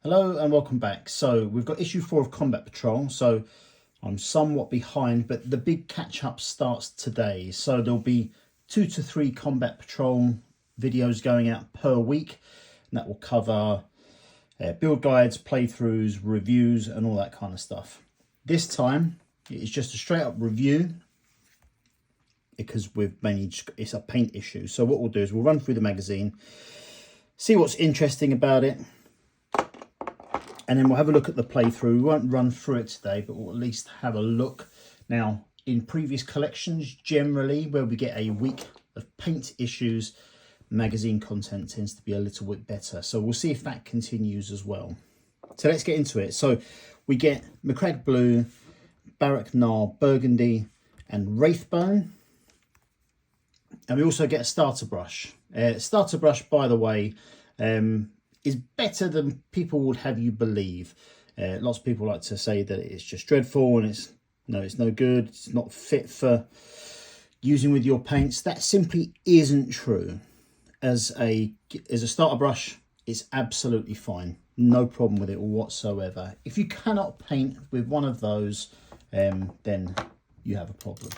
Hello and welcome back. So we've got issue 4 of Combat Patrol. So I'm somewhat behind, but the big catch up starts today. So there'll be 2 to 3 Combat Patrol videos going out per week. And that will cover build guides, playthroughs, reviews and all that kind of stuff. This time it is just a straight up review because it's a paint issue. So what we'll do is we'll run through the magazine, see what's interesting about it, and then we'll have a look at the playthrough. We won't run through it today, but we'll at least have a look. Now, in previous collections, generally, where we get a week of paint issues, magazine content tends to be a little bit better. So we'll see if that continues as well. So let's get into it. So we get Macragge Blue, Barrack Gnarl Burgundy, and Wraithbone. And we also get a starter brush. Starter brush, by the way, is better than people would have you believe. Lots of people like to say that it's just dreadful and it's no good, it's not fit for using with your paints. That simply isn't true. As a starter brush, it's absolutely fine, no problem with it whatsoever. If you cannot paint with one of those, then you have a problem.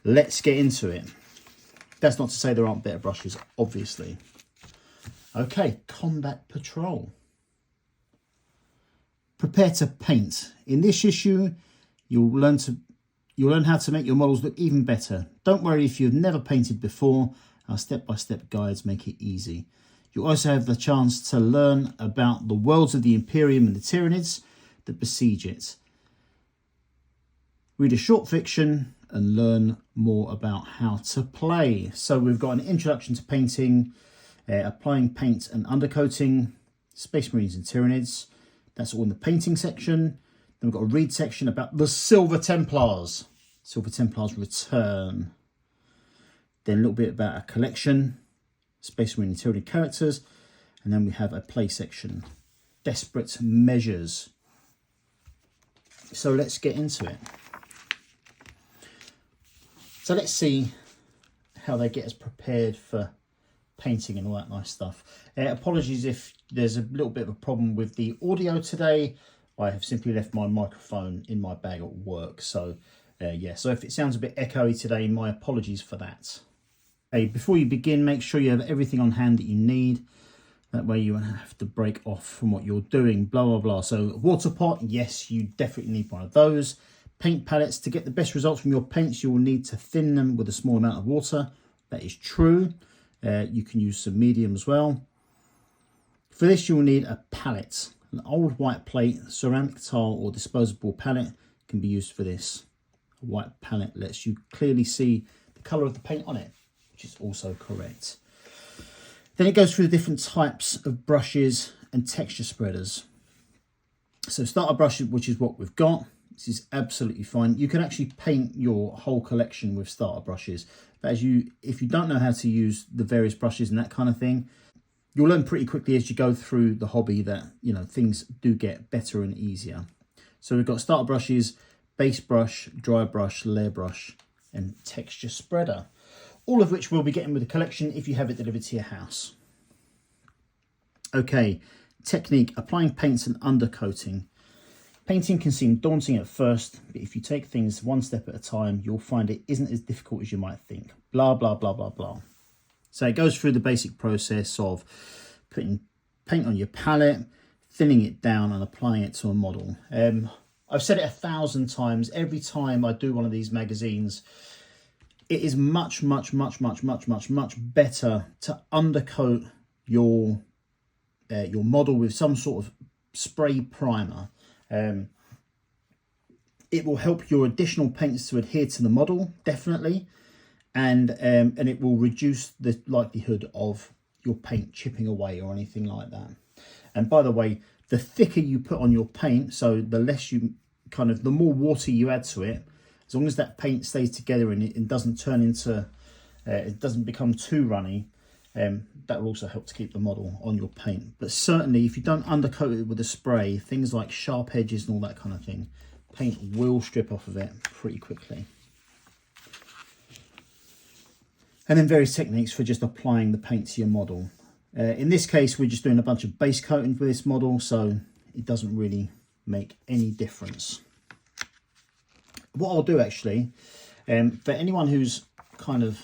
Let's get into it. That's not to say there aren't better brushes, obviously. Okay, Combat Patrol. Prepare to paint. In this issue, you'll learn how to make your models look even better. Don't worry if you've never painted before. Our step-by-step guides make it easy. You'll also have the chance to learn about the worlds of the Imperium and the Tyranids that besiege it. Read a short fiction and learn more about how to play. So we've got an introduction to painting, applying paint and undercoating, Space Marines and Tyranids. That's all in the painting section. Then we've got a read section about the Silver Templars. Silver Templars return. Then a little bit about a collection, Space Marine and Tyranid characters. And then we have a play section, Desperate Measures. So let's get into it. So let's see how they get us prepared for painting and all that nice stuff. Apologies if there's a little bit of a problem with the audio today. I have simply left my microphone in my bag at work. So yeah, so if it sounds a bit echoey today, my apologies for that. Hey, before you begin, make sure you have everything on hand that you need. That way you won't have to break off from what you're doing, blah, blah, blah. So water pot, yes, you definitely need one of those. Paint palettes. To get the best results from your paints, you will need to thin them with a small amount of water. That is true. You can use some medium as well. For this, you will need a palette. An old white plate, ceramic tile or disposable palette can be used for this. A white palette lets you clearly see the colour of the paint on it, which is also correct. Then it goes through the different types of brushes and texture spreaders. So starter brush, which is what we've got. This is absolutely fine. You can actually paint your whole collection with starter brushes. But if you don't know how to use the various brushes and that kind of thing, you'll learn pretty quickly as you go through the hobby that, things do get better and easier. So we've got starter brushes, base brush, dry brush, layer brush, and texture spreader. All of which we'll be getting with the collection if you have it delivered to your house. Okay, technique, applying paints and undercoating. Painting can seem daunting at first, but if you take things one step at a time, you'll find it isn't as difficult as you might think. Blah, blah, blah, blah, blah. So it goes through the basic process of putting paint on your palette, thinning it down and applying it to a model. I've said it 1,000 times. Every time I do one of these magazines, it is much, much, much, much, much, much, much better to undercoat your model with some sort of spray primer. It will help your additional paints to adhere to the model, definitely, and it will reduce the likelihood of your paint chipping away or anything like that. And by the way, the thicker you put on your paint, so the less the more water you add to it, as long as that paint stays together and it doesn't turn into, it doesn't become too runny, that will also help to keep the model on your paint. But certainly if you don't undercoat it with a spray, things like sharp edges and all that kind of thing, paint will strip off of it pretty quickly. And then various techniques for just applying the paint to your model. In this case, we're just doing a bunch of base coating for this model, so it doesn't really make any difference. What I'll do actually, for anyone who's kind of,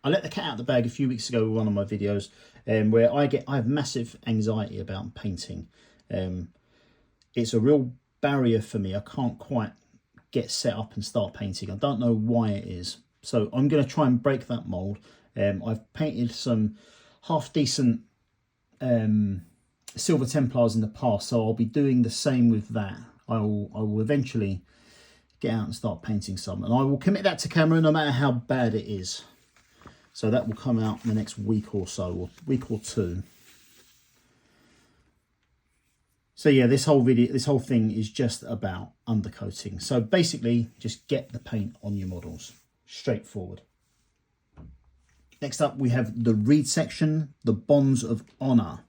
I let the cat out of the bag a few weeks ago with one of my videos, where I have massive anxiety about painting. It's a real barrier for me. I can't quite get set up and start painting. I don't know why it is. So I'm going to try and break that mold. I've painted some half decent Silver Templars in the past, so I'll be doing the same with that. I will eventually get out and start painting some, and I will commit that to camera no matter how bad it is. So that will come out in the next week or so, or week or two. So yeah, this whole thing is just about undercoating. So basically, just get the paint on your models. Straightforward. Next up, we have the read section, the bonds of honour.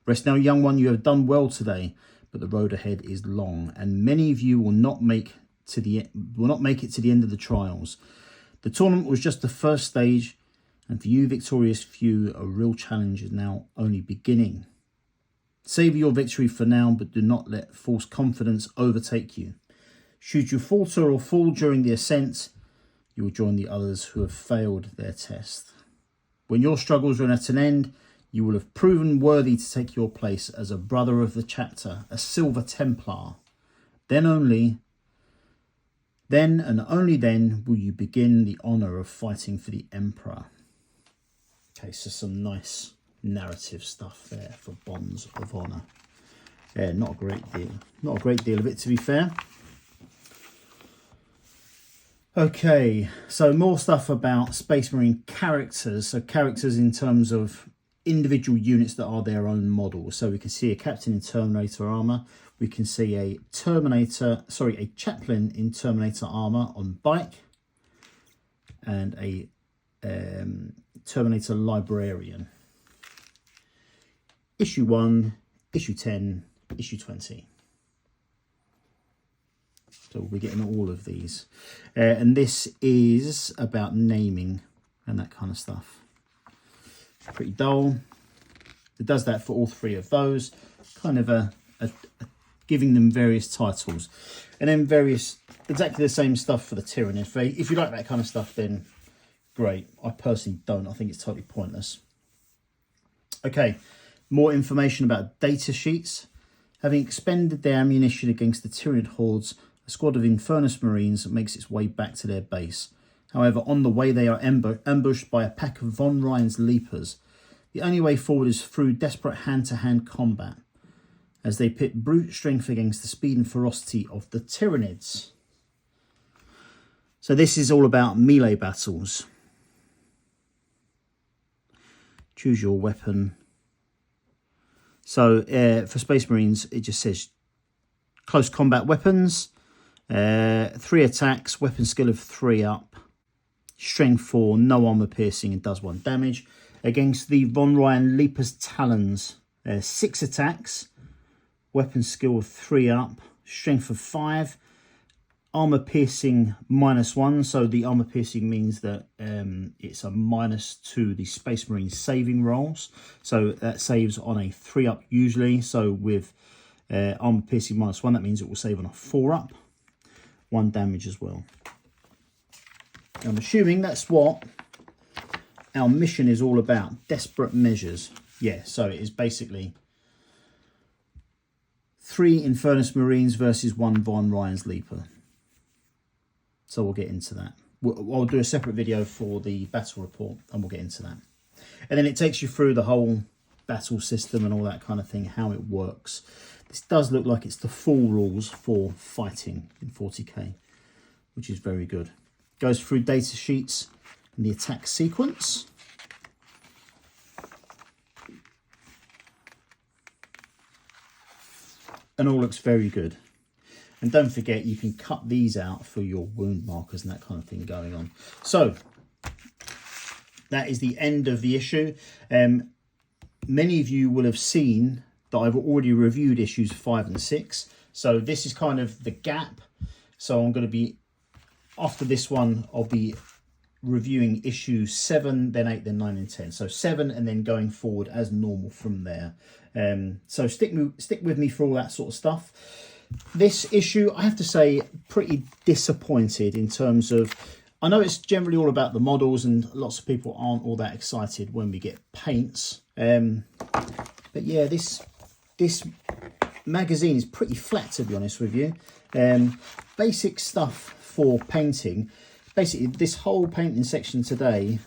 Rest now, young one, you have done well today, but the road ahead is long, and many of you will not make it to the end of the trials. The tournament was just the first stage, and for you victorious few, a real challenge is now only beginning. Savour your victory for now, but do not let false confidence overtake you. Should you falter or fall during the ascent, you will join the others who have failed their test. When your struggles run at an end, you will have proven worthy to take your place as a brother of the chapter, a Silver Templar. Then and only then will you begin the honour of fighting for the Emperor. Okay, so some nice narrative stuff there for bonds of honour. Yeah, not a great deal. Not a great deal of it, to be fair. Okay, so more stuff about Space Marine characters. So characters in terms of individual units that are their own models. So we can see a captain in Terminator armour. We can see a chaplain in Terminator armour on bike. And a Terminator librarian. Issue 1, issue 10, issue 20. So we'll be getting all of these. And this is about naming and that kind of stuff. Pretty dull. It does that for all three of those. Kind of a giving them various titles. And then exactly the same stuff for the Tyranid. If you like that kind of stuff, then great. I personally don't. I think it's totally pointless. Okay, more information about data sheets. Having expended their ammunition against the Tyranid hordes, a squad of Infernus Marines makes its way back to their base. However, on the way they are ambushed by a pack of Von Ryan's Leapers. The only way forward is through desperate hand-to-hand combat, as they pit brute strength against the speed and ferocity of the Tyranids. So this is all about melee battles. Choose your weapon. So for Space Marines, it just says close combat weapons, 3 attacks, weapon skill of 3 up, strength 4, no armor piercing, and does 1 damage. Against the Von Ryan Leaper's Talons, 6 attacks, weapon skill of 3 up, strength of 5, armor piercing -1. So the armor piercing means that it's a minus to the Space Marine saving rolls. So that saves on a 3 up usually. So with armor piercing -1, that means it will save on a 4 up. 1 damage as well. I'm assuming that's what our mission is all about. Desperate measures. Yeah, so it is basically 3 Infernus Marines versus 1 Von Ryan's Leaper. So we'll get into that. I'll do a separate video for the battle report and we'll get into that. And then it takes you through the whole battle system and all that kind of thing, how it works. This does look like it's the full rules for fighting in 40k, which is very good. Goes through data sheets and the attack sequence. And all looks very good. And don't forget, you can cut these out for your wound markers and that kind of thing going on. So that is the end of the issue. Many of you will have seen that I've already reviewed issues 5 and 6. So this is kind of the gap. So I'm going to be, after this one, I'll be reviewing issue 7, then 8, then 9 and 10. So 7 and then going forward as normal from there. So stick with me for all that sort of stuff. This issue, I have to say, pretty disappointed in terms of, I know it's generally all about the models and lots of people aren't all that excited when we get paints. But yeah, this magazine is pretty flat, to be honest with you. Basic stuff for painting. Basically, this whole painting section today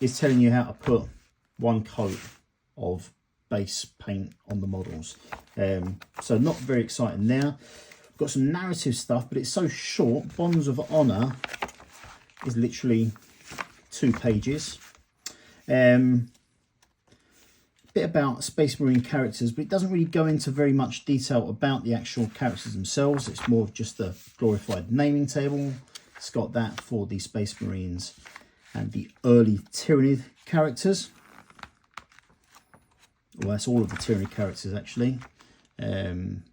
is telling you how to put one coat of base paint on the models. So not very exciting there. We've got some narrative stuff, but it's so short. Bonds of Honor is literally 2 pages. Bit about Space Marine characters, but it doesn't really go into very much detail about the actual characters themselves. It's more of just a glorified naming table. It's got that for the Space Marines and the early Tyranid characters. Well, that's all of the Tyranid characters, actually. And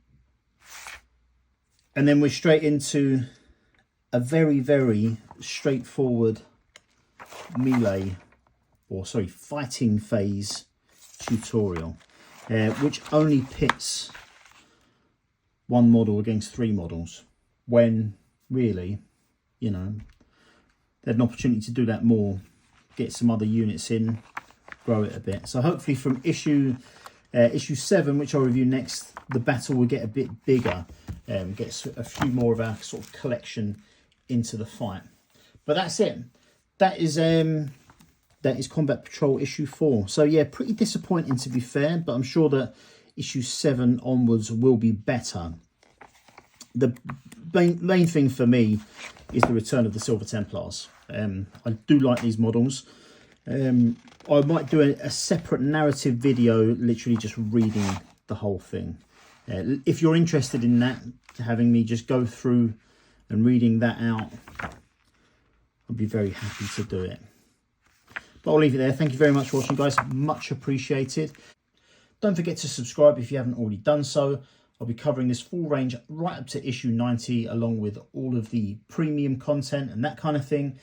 then we're straight into a very, very straightforward melee, or sorry, fighting phase tutorial, which only pits one model against 3 models, when really, you know, they had an opportunity to do that more, get some other units in, grow it a bit. So hopefully from issue 7, which I'll review next, the battle will get a bit bigger, get a few more of our sort of collection into the fight. But that's it. That is Combat Patrol issue 4. So yeah, pretty disappointing, to be fair, but I'm sure that issue 7 onwards will be better. The main thing for me is the return of the Silver Templars. I do like these models. I might do a separate narrative video, literally just reading the whole thing. If you're interested in that, having me just go through and reading that out, I'd be very happy to do it. But I'll leave it there. Thank you very much for watching, guys. Much appreciated. Don't forget to subscribe if you haven't already done so. I'll be covering this full range right up to issue 90, along with all of the premium content and that kind of thing.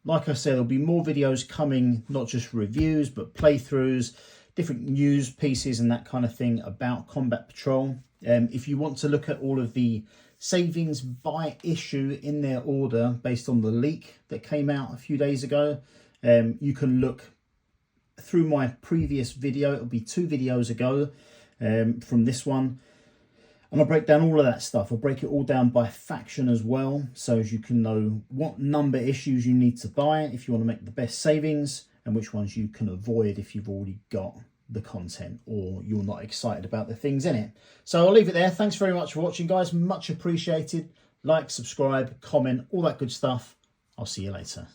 Like I said, there'll be more videos coming, not just reviews, but playthroughs, different news pieces and that kind of thing about Combat Patrol. If you want to look at all of the savings by issue in their order based on the leak that came out a few days ago, you can look through my previous video. It'll be 2 videos ago from this one. And I'll break down all of that stuff. I'll break it all down by faction as well, so as you can know what number issues you need to buy if you want to make the best savings, and which ones you can avoid if you've already got the content or you're not excited about the things in it. So I'll leave it there. Thanks very much for watching, guys. Much appreciated. Like, subscribe, comment, all that good stuff. I'll see you later.